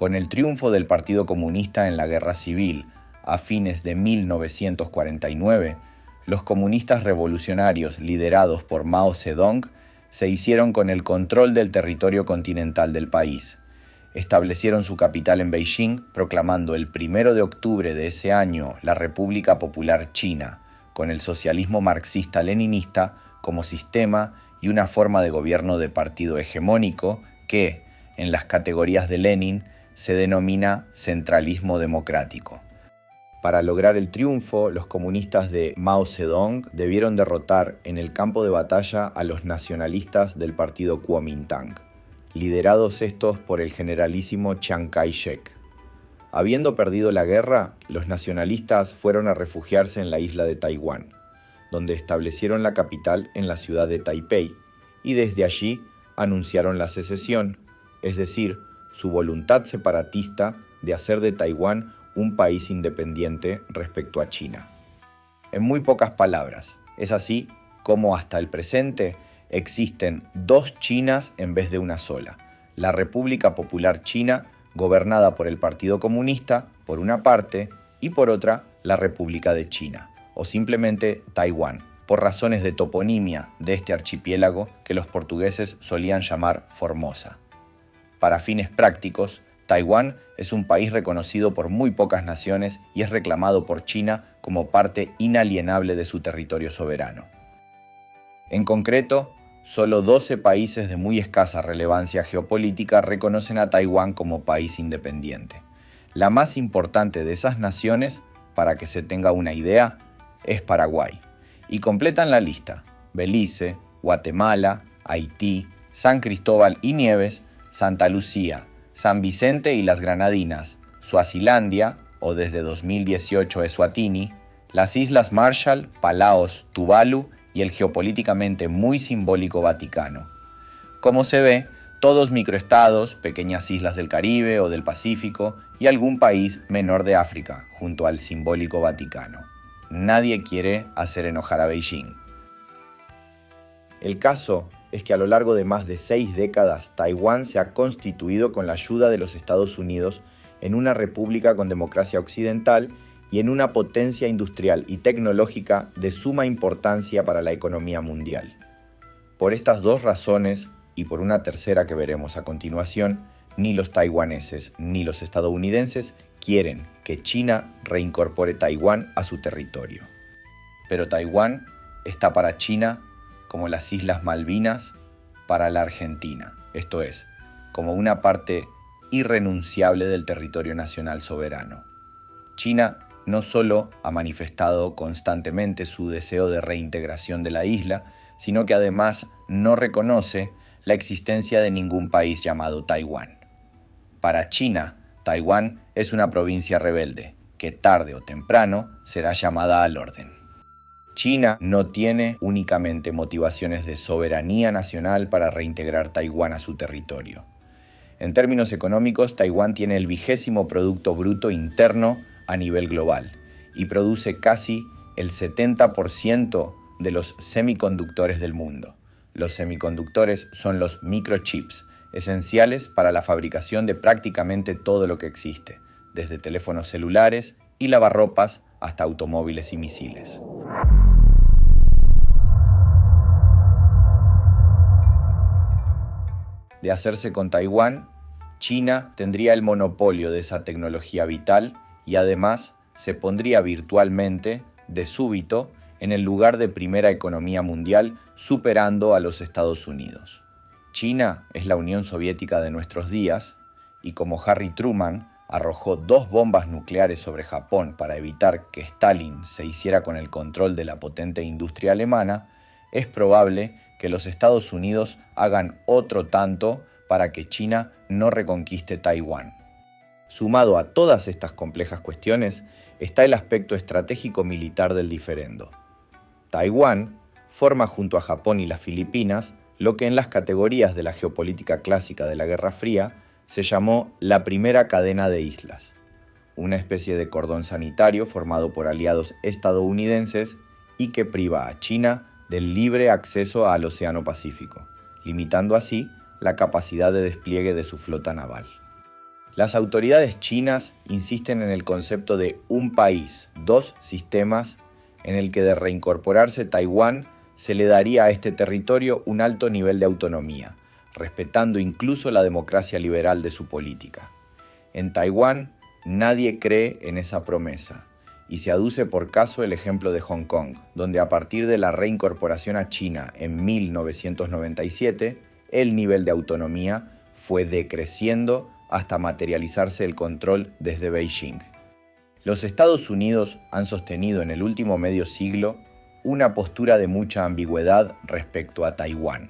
Con el triunfo del Partido Comunista en la Guerra Civil a fines de 1949, los comunistas revolucionarios liderados por Mao Zedong se hicieron con el control del territorio continental del país. Establecieron su capital en Beijing, proclamando el 1 de octubre de ese año la República Popular China, con el socialismo marxista-leninista como sistema y una forma de gobierno de partido hegemónico que, en las categorías de Lenin, se denomina centralismo democrático. Para lograr el triunfo, los comunistas de Mao Zedong debieron derrotar en el campo de batalla a los nacionalistas del partido Kuomintang, liderados estos por el generalísimo Chiang Kai-shek. Habiendo perdido la guerra, los nacionalistas fueron a refugiarse en la isla de Taiwán, donde establecieron la capital en la ciudad de Taipei, y desde allí anunciaron la secesión, es decir, su voluntad separatista de hacer de Taiwán un país independiente respecto a China. En muy pocas palabras, es así como hasta el presente existen dos Chinas en vez de una sola: la República Popular China, gobernada por el Partido Comunista, por una parte, y por otra, la República de China, o simplemente Taiwán, por razones de toponimia de este archipiélago que los portugueses solían llamar Formosa. Para fines prácticos, Taiwán es un país reconocido por muy pocas naciones y es reclamado por China como parte inalienable de su territorio soberano. En concreto, solo 12 países de muy escasa relevancia geopolítica reconocen a Taiwán como país independiente. La más importante de esas naciones, para que se tenga una idea, es Paraguay. Y completan la lista: Belice, Guatemala, Haití, San Cristóbal y Nieves, Santa Lucía, San Vicente y las Granadinas, Suazilandia, o desde 2018 Eswatini, las Islas Marshall, Palaos, Tuvalu y el geopolíticamente muy simbólico Vaticano. Como se ve, todos microestados, pequeñas islas del Caribe o del Pacífico y algún país menor de África, junto al simbólico Vaticano. Nadie quiere hacer enojar a Beijing. El caso es que a lo largo de más de 6 décadas, Taiwán se ha constituido con la ayuda de los Estados Unidos en una república con democracia occidental y en una potencia industrial y tecnológica de suma importancia para la economía mundial. Por estas dos razones, y por una tercera que veremos a continuación, ni los taiwaneses ni los estadounidenses quieren que China reincorpore Taiwán a su territorio. Pero Taiwán está para China como las Islas Malvinas para la Argentina, esto es, como una parte irrenunciable del territorio nacional soberano. China no solo ha manifestado constantemente su deseo de reintegración de la isla, sino que además no reconoce la existencia de ningún país llamado Taiwán. Para China, Taiwán es una provincia rebelde, que tarde o temprano será llamada al orden. China no tiene únicamente motivaciones de soberanía nacional para reintegrar Taiwán a su territorio. En términos económicos, Taiwán tiene el 20º Producto Bruto Interno a nivel global y produce casi el 70% de los semiconductores del mundo. Los semiconductores son los microchips, esenciales para la fabricación de prácticamente todo lo que existe, desde teléfonos celulares y lavarropas hasta automóviles y misiles. De hacerse con Taiwán, China tendría el monopolio de esa tecnología vital y además se pondría virtualmente, de súbito, en el lugar de primera economía mundial, superando a los Estados Unidos. China es la Unión Soviética de nuestros días y como Harry Truman arrojó 2 bombas nucleares sobre Japón para evitar que Stalin se hiciera con el control de la potente industria alemana, es probable que los Estados Unidos hagan otro tanto para que China no reconquiste Taiwán. Sumado a todas estas complejas cuestiones está el aspecto estratégico militar del diferendo. Taiwán forma junto a Japón y las Filipinas lo que en las categorías de la geopolítica clásica de la Guerra Fría se llamó la primera cadena de islas, una especie de cordón sanitario formado por aliados estadounidenses y que priva a China del libre acceso al Océano Pacífico, limitando así la capacidad de despliegue de su flota naval. Las autoridades chinas insisten en el concepto de un país, dos sistemas, en el que de reincorporarse Taiwán se le daría a este territorio un alto nivel de autonomía, respetando incluso la democracia liberal de su política. En Taiwán nadie cree en esa promesa, y se aduce por caso el ejemplo de Hong Kong, donde a partir de la reincorporación a China en 1997, el nivel de autonomía fue decreciendo hasta materializarse el control desde Beijing. Los Estados Unidos han sostenido en el último medio siglo una postura de mucha ambigüedad respecto a Taiwán,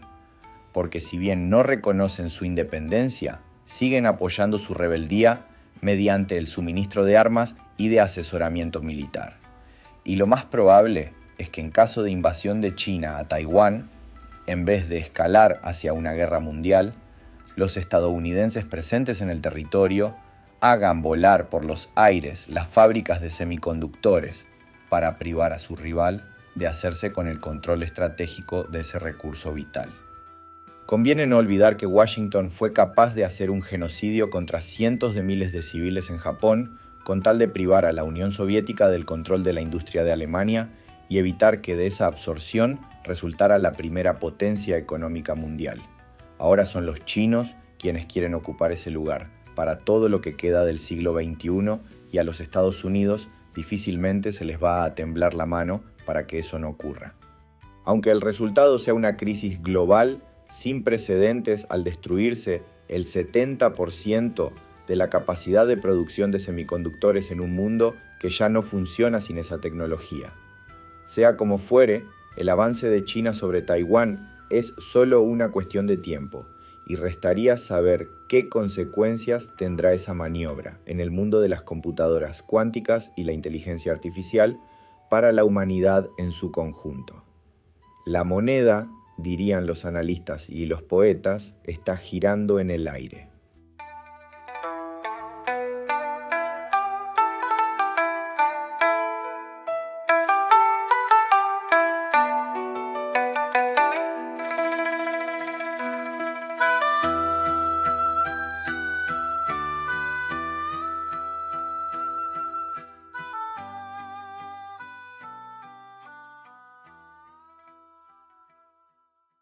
porque si bien no reconocen su independencia, siguen apoyando su rebeldía mediante el suministro de armas y de asesoramiento militar. Y lo más probable es que en caso de invasión de China a Taiwán, en vez de escalar hacia una guerra mundial, los estadounidenses presentes en el territorio hagan volar por los aires las fábricas de semiconductores para privar a su rival de hacerse con el control estratégico de ese recurso vital. Conviene no olvidar que Washington fue capaz de hacer un genocidio contra cientos de miles de civiles en Japón con tal de privar a la Unión Soviética del control de la industria de Alemania y evitar que de esa absorción resultara la primera potencia económica mundial. Ahora son los chinos quienes quieren ocupar ese lugar para todo lo que queda del siglo XXI y a los Estados Unidos difícilmente se les va a temblar la mano para que eso no ocurra. Aunque el resultado sea una crisis global sin precedentes al destruirse el 70% de la capacidad de producción de semiconductores en un mundo que ya no funciona sin esa tecnología. Sea como fuere, el avance de China sobre Taiwán es solo una cuestión de tiempo, y restaría saber qué consecuencias tendrá esa maniobra en el mundo de las computadoras cuánticas y la inteligencia artificial para la humanidad en su conjunto. La moneda, dirían los analistas y los poetas, está girando en el aire.